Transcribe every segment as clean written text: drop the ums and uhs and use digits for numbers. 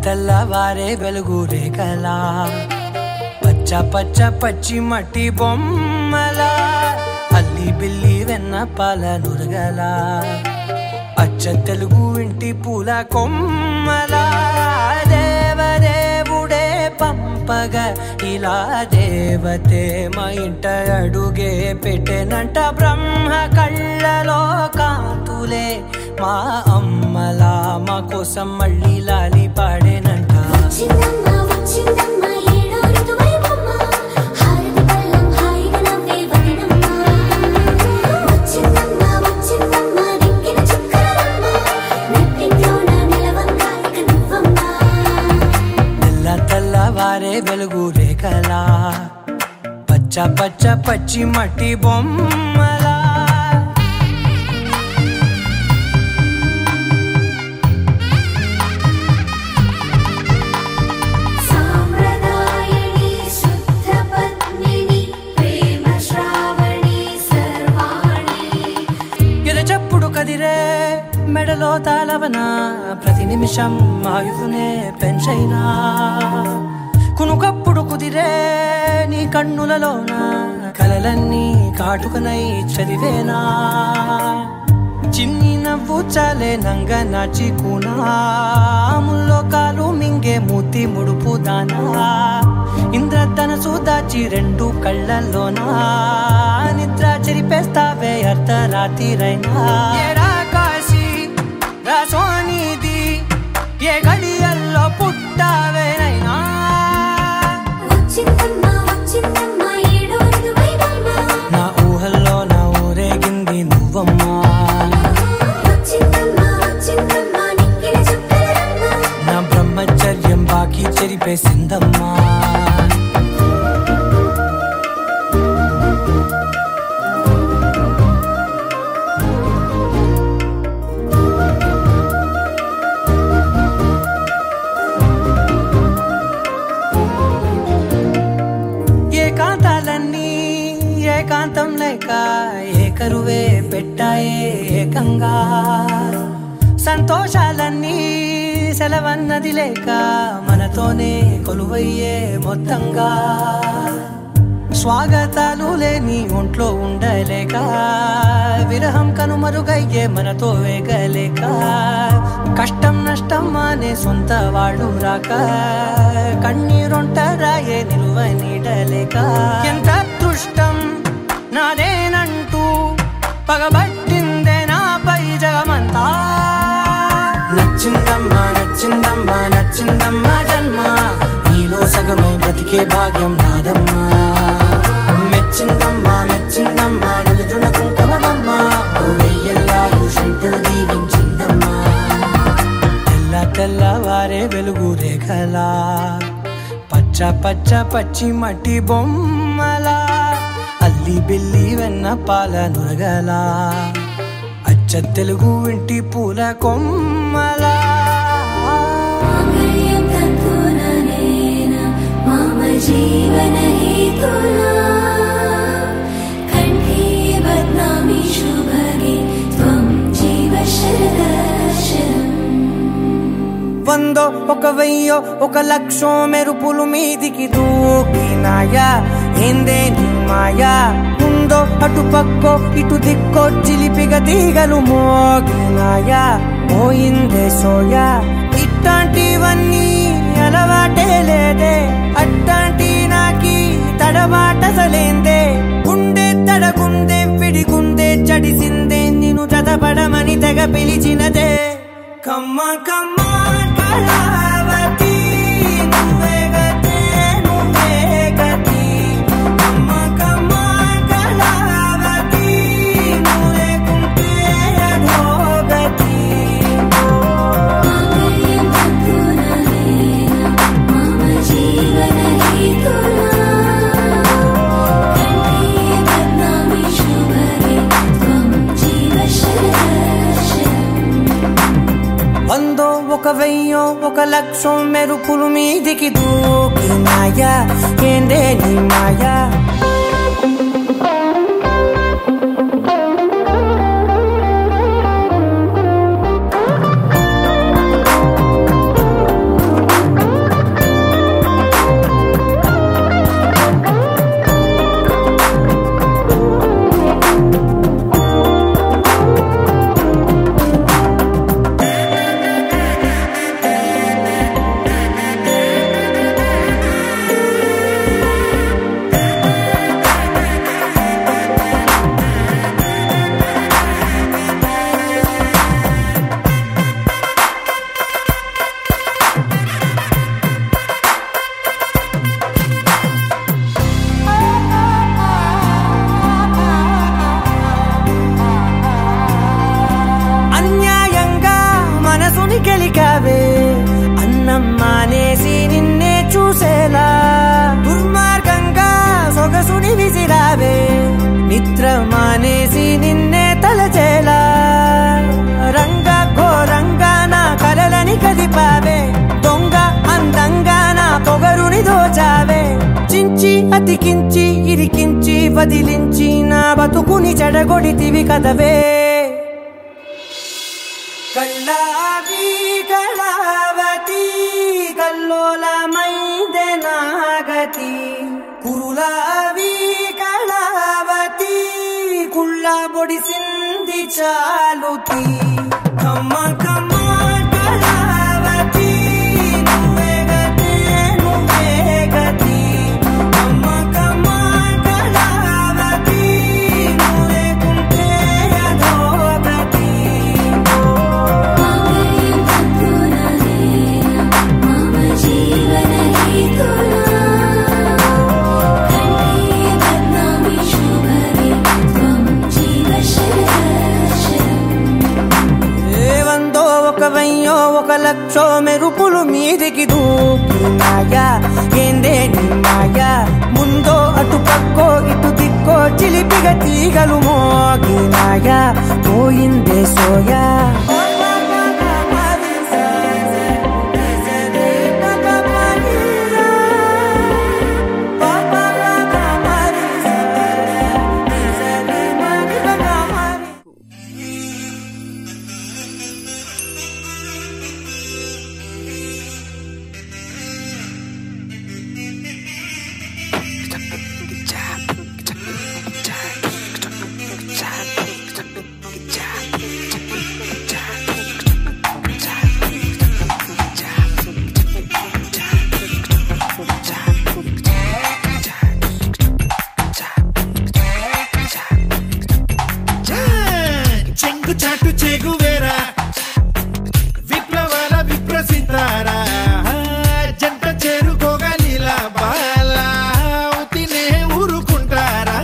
తెల్లవారే వెలుగు రేఖలా పచ్చ పచ్చ పచ్చి మట్టి బొమ్మలా అల్లి బిల్లి వెన్న పాల నురగలా అచ్చ తెలుగు ఇంటి పూల కొమ్మలా దేవదేవుడే పంపగా ఇలా దేవతే మా ఇంట అడుగే పెట్టెనంట బ్రహ్మ కళ్ళలో కాంతులే మా అమ్మలా మా కోసం మళ్ళీ లాలి పాడేనంట తెల్లవారే వెలుగు రేఖలా పచ్చ పచ్చ పచ్చి మట్టి బొమ్మలా కదిరే మెడలో తాళవన ప్రతి నిమిషం ఆయుధునే పెంచైనా కునుకప్పుడు కుదిరే నీ కన్నులలోన కలలన్నీ కాటుకనై చదివేనా చిన్ని నవ్వు చాలే నంగ నాచి కూనాముల్లో కాలు మింగే మూతి ముడుపు దానా ఇంద్రధనసు దాచి రెండు కళ్ళల్లోనా నిద్ర చెరిపేస్తావే అర్ధరాత్రిరైనా కాశీ రాసోనిది ఏ గడియల్లో పుట్టావేనైనా నా ఊహల్లో నా ఊరేగింది నువ్వమ్మా నా బ్రహ్మచర్యం బాకీ చెరిపేసిందమ్మా ఏకాంతం లేక ఏకరువే పెట్టాయే ఏకంగా సంతోషాలన్నీ సెలవన్నది లేక మనతోనే కొలువయ్యే మొత్తంగా స్వాగతాలు లేని ఒంట్లో ఉండలేక విరహం కనుమరుగయ్యే మనతో వేగలేక కష్టం నష్టం అనే సొంత వాడు రాక కన్నీరొంటరాయే నిలువ నీడలేక ఎంత అదృష్టం నాదేనంటూ పగబట్టిందే నాపై జగమంతా నచ్చిందమ్మా నచ్చిందమ్మా నచ్చిందమ్మా జన్మ నీలో సగమై బ్రతికే భాగ్యం నాదమ్మా మెచ్చిందమ్మా మెచ్చిందమ్మా నిలుతున్న కుంకుమమ్మా వెయ్యల్లాలు శంకరు దీవించిందమ్మా తెల్లవారే వెలుగు రేఖలా పచ్చ పచ్చ పచ్చి మట్టి బొమ్మలా అల్లి బిల్లి వెన్న పాల నురగలా అచ్చ తెలుగు ఇంటి పూల కొమ్మలా జీవన హేతునా కంఠే బద్నామి శుభగే త్వం జీవ శరదర్శనం వందో ఒక వెయ్యో ఒక లక్షో మెరుపులు మీదికి దూకినాయా ఏందే నీ మాయా ఉందో అటు పక్కో ఇటు దిక్కో చిలిపిగ తీగలు మోగినాయా పోయిందే సోయా ఇట్లాంటివన్నీ అలవాటే లేదే అట్లాంటి నాకి తడబాటసలేందే గుండె తడగుందే విడిగుందే చడిసిందే నిన్ను చదపడమని తెగ పిలిచినదే కమ్మ కమ్మ కళావతి నువ్వే గతే నువ్వే గతి కమ్మ కమ్మ కళావతి నువ్వే కుంటే అధోగతి జీవన హేతునా కంఠే బద్నామి శుభగే త్వం జీవ శరదర్శనం వందో ఒక వెయ్యో ఒక లక్షో మెరుపులు మీదికి దూకినాయా ఏందే నీ మాయా అతికించి అతికించి ఇరికించి వదిలించి నా బతుకుని చెడగొడితివి కదవే కళ్ళావి కళావతి కల్లోలమైందే నాగతి కురులావి కళావతి కుళ్ళ బొడిసింది చాలుతి కమ్మ కమ్మ కళావతి నువ్వే గతే నువ్వే గతి కమ్మ కమ్మ కళావతి నువ్వే కుంటే అధోగతి ఒకవయ్యో ఒక లక్షో మెరుపులు మీదికి దూకినాయా ఏందే నీ మాయా ముందో అటు పక్కో ఇటు దిక్కో చిలిపిగ తీగలు మోగినాయా పోయిందే సోయా చాటు చెగువేరా విప్లవాల విప్రసితారా జంట చేరుకోగలిలా బాలా తినే ఊరుకుంటారా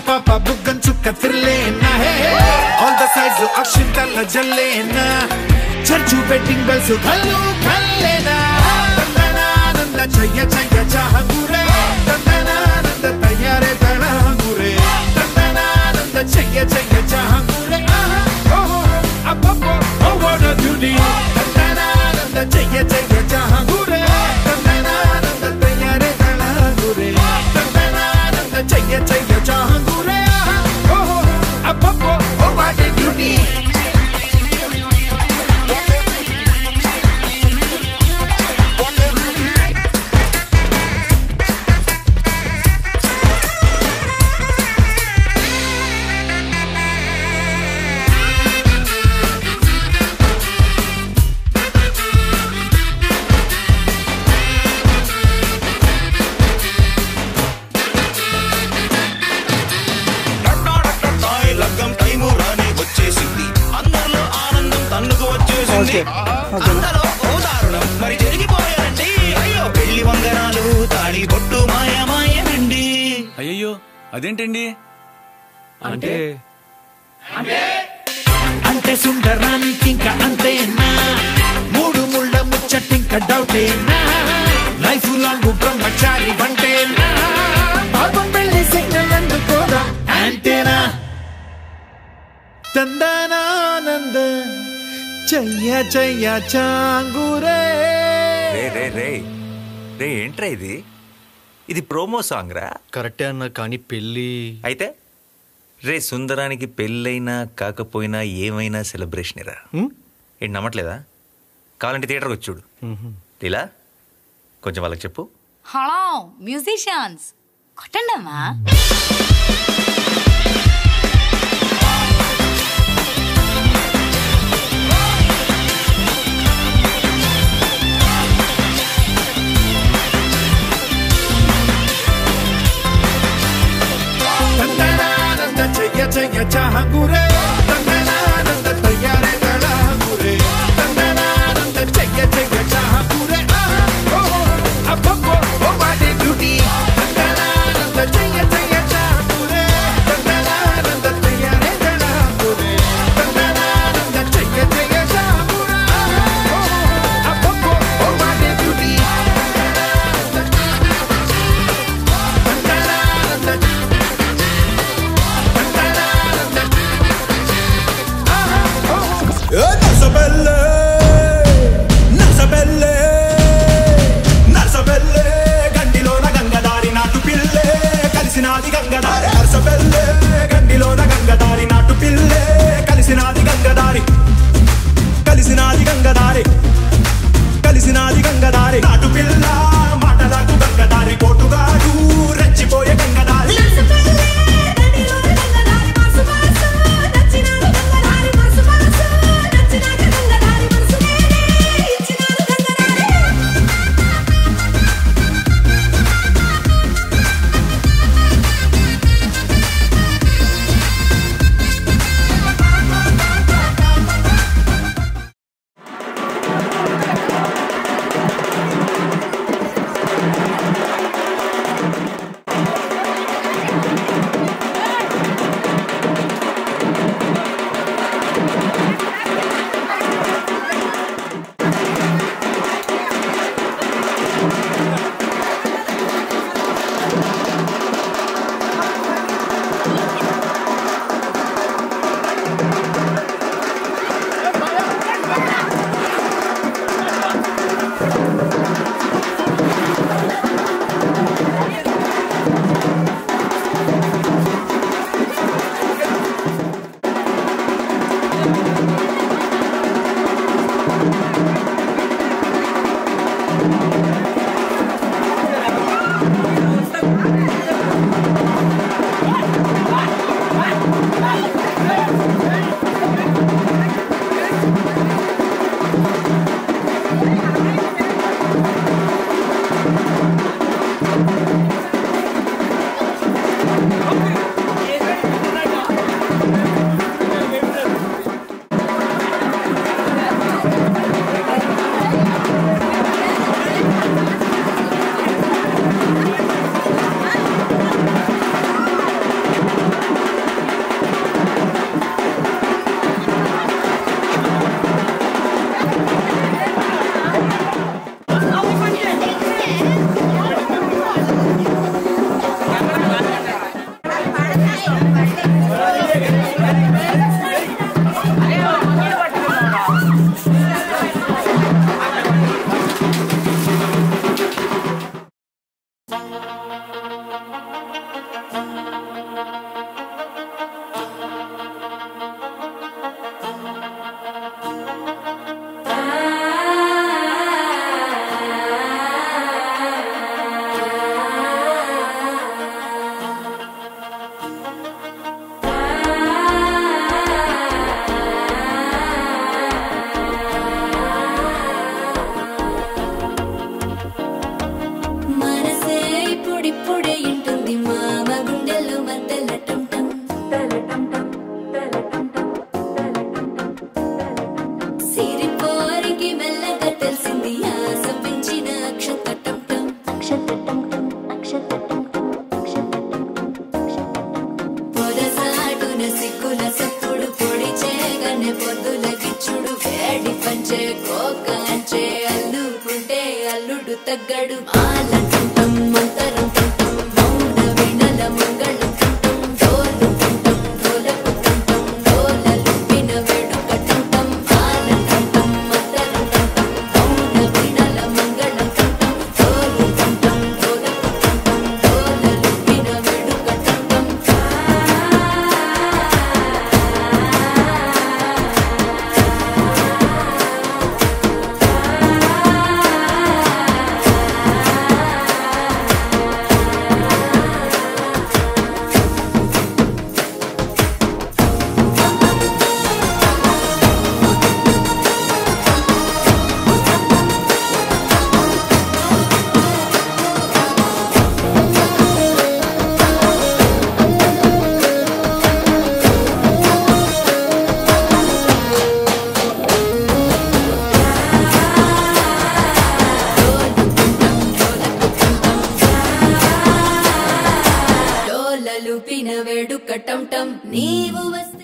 పాప బుగ్గం చుక్క తిరలేనా ఆల్ ద సైడ్స్ అక్షింతల జల్లేనా చర్చు బెట్టింగ్ బెల్స్ కల్లు కల్లేనా నందనానంద చయ్య చయ్య చాహంగురే నందనానంద తయారే తణంగురే నందనానంద చయ్య చయ్య చాహంగురే ఓహో అబ్బబ్బో ఓ వాట్ అ బ్యూటీ నందనానంద చయ్య చయ్య చాహంగురే నందనానంద తయారే తణంగురే నందనానంద చయ్య చయ్య చాహంగురే ఓహో అబ్బబ్బో ఓ వాట్ అ బ్యూటీ మరి జరిగిపోయారండి అయ్యో పెళ్లి వంగనాలు తాళి బొట్టు మాయమాయనండి అయ్యో అదేంటండి అంటే అంటే సుందరానికి ఇంకా అంతేనా మూడు ముళ్ళ ముచ్చటింక డౌటేనా లైఫ్ లాంగ్ బ్రహ్మచారి వంటేనా పాపం పెళ్లి సిగ్నల్ అందుకోదా అంతేనా తందనానంద చయ్య చయ్య చాంగురే రే ఏంట్రా ఇది ప్రోమో సాంగ్ రా కరెక్టే అన్న కానీ పెళ్ళి అయితే రే సుందరానికి పెళ్ళైనా కాకపోయినా ఏమైనా సెలబ్రేషన్ రా ఏంటి నమ్మట్లేదా కావాలంటే థియేటర్కి వచ్చి చూడు ఇలా కొంచెం వాళ్ళకి చెప్పు హలో మ్యూజిషియన్స్ కొట్టండమ్మా చాహంగురే తందనానంద తయారే తళహంగురే తందనానంద చెయ్య చెయ్య చాహంగురే అబ్బబ్బో ఓ వాడే బ్యూటీ తందనానంద చెయ్య చెయ్య చాహంగురే తందనానంద తయారే తళహంగురే తందనానంద చెయ్య చెయ్య చాహంగురే అబ్బబ్బో ఓ వాడే బ్యూటీ నర్సబెల్లే నర్సబెల్లే నర్సబెల్లే గండిలోన గంగదారి నాటు పిల్లే కలిసినాది గంగదారి నర్సబెల్లే గండిలోన గంగదారి నాటు పిల్లే కలిసినాది గంగదారి కలిసినాది గంగదారి కలిసినాది గంగదారి నాటు పిల్ల మాటలకు గంగదారి కోటుగాడు రెచ్చిపోయే గంగదారి తగ్గడు ఆలంటం మంతరం తంతం మౌన వినల మంగళం తంతం డోలు తంతం డోలకు తంతం డోలలు విన వేడుక తంతం ఆలంటం మంతరం తంతం మౌన వినల మంగళం తంతం డోలు తంతం డోలకు తంతం డోలలు విన వేడుక తంతం డోలలు పిన వేడుక టం టం నీవు వస్తే